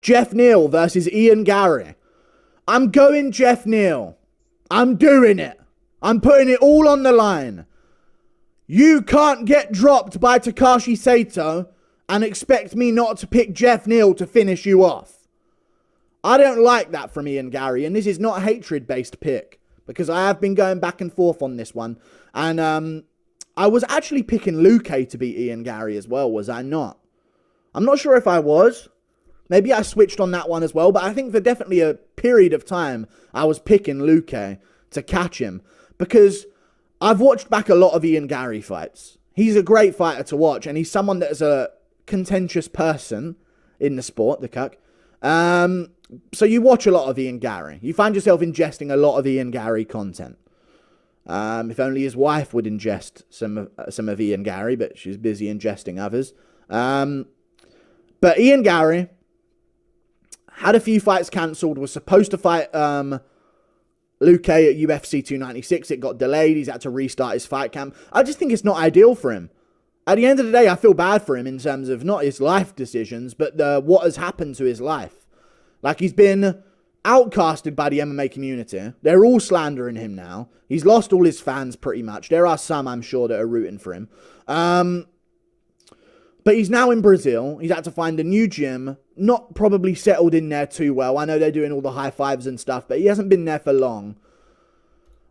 Geoff Neal versus Ian Garry. I'm going Geoff Neal. I'm doing it. I'm putting it all on the line. You can't get dropped by Takashi Sato and expect me not to pick Geoff Neal to finish you off. I don't like that from Ian Garry, and this is not a hatred-based pick, because I have been going back and forth on this one. And I was actually picking Luque to beat Ian Garry as well, was I not? I'm not sure if I was. Maybe I switched on that one as well, but I think for definitely a period of time, I was picking Luque to catch him, because I've watched back a lot of Ian Garry fights. He's a great fighter to watch, and he's someone that is a contentious person in the sport, the cuck. So you watch a lot of Ian Garry. You find yourself ingesting a lot of Ian Garry content. If only his wife would ingest some of Ian Garry, but she's busy ingesting others. But Ian Garry had a few fights cancelled, was supposed to fight Luque at UFC 296. It got delayed. He's had to restart his fight camp. I just think it's not ideal for him. At the end of the day, I feel bad for him in terms of not his life decisions, but what has happened to his life. Like, he's been outcasted by the MMA community. They're all slandering him now. He's lost all his fans pretty much. There are some, I'm sure, that are rooting for him. But he's now in Brazil. He's had to find a new gym. Not probably settled in there too well. I know they're doing all the high fives and stuff, but he hasn't been there for long.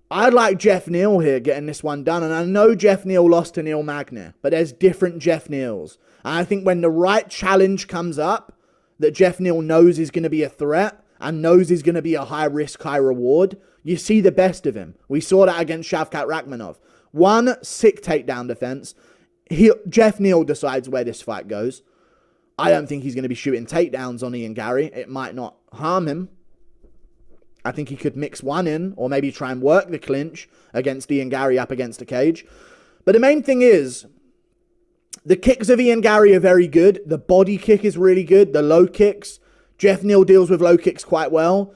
I'd like Geoff Neal here getting this one done. And I know Geoff Neal lost to Neil Magny, but there's different Geoff Neals. And I think when the right challenge comes up, that Geoff Neal knows is going to be a threat and knows is going to be a high risk, high reward, you see the best of him. We saw that against Shavkat Rakhmonov. One sick takedown defense. Geoff Neal decides where this fight goes. I don't think he's going to be shooting takedowns on Ian Garry. It might not harm him. I think he could mix one in, or maybe try and work the clinch against Ian Garry up against a cage. But the main thing is, the kicks of Ian Garry are very good. The body kick is really good. The low kicks, Geoff Neal deals with low kicks quite well.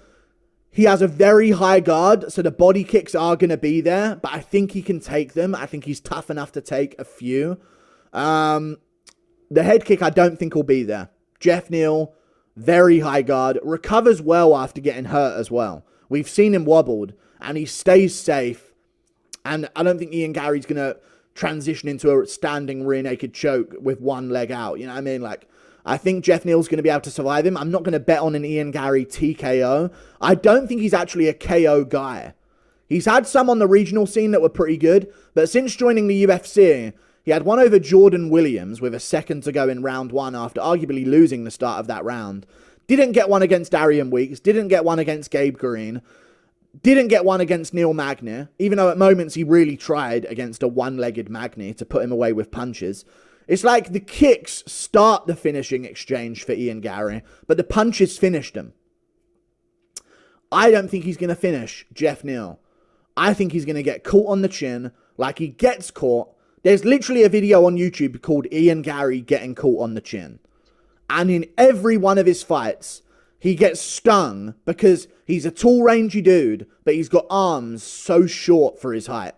He has a very high guard, so the body kicks are going to be there, but I think he can take them. I think he's tough enough to take a few. The head kick I don't think will be there. Geoff Neal, very high guard, recovers well after getting hurt as well. We've seen him wobbled, and he stays safe. And I don't think Ian Garry's going to transition into a standing rear naked choke with one leg out. You know what I mean? Like, I think Geoff Neal's going to be able to survive him. I'm not going to bet on an Ian Garry TKO. I don't think he's actually a KO guy. He's had some on the regional scene that were pretty good, but since joining the UFC, he had one over Jordan Williams with a second to go in round one after arguably losing the start of that round. Didn't get one against Darian Weeks. Didn't get one against Gabe Green. Didn't get one against Neil Magny, even though at moments he really tried against a one-legged Magny to put him away with punches. It's like the kicks start the finishing exchange for Ian Garry, but the punches finished him. I don't think he's going to finish Geoff Neal. I think he's going to get caught on the chin, like he gets caught. There's literally a video on YouTube called Ian Garry getting caught on the chin. And in every one of his fights, he gets stung because he's a tall, rangy dude, but he's got arms so short for his height.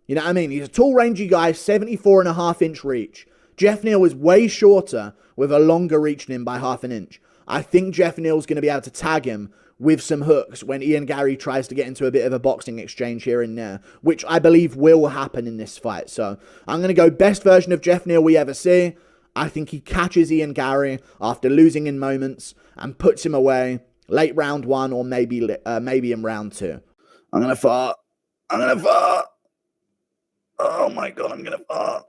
You know what I mean? He's a tall, rangy guy, 74.5-inch reach. Geoff Neal is way shorter with a longer reach than him by half an inch. I think Geoff Neal's going to be able to tag him with some hooks when Ian Garry tries to get into a bit of a boxing exchange here and there, which I believe will happen in this fight. So I'm going to go best version of Geoff Neal we ever see. I think he catches Ian Garry after losing in moments and puts him away late round one or maybe in round two. I'm going to fart. Oh my God, I'm going to fart.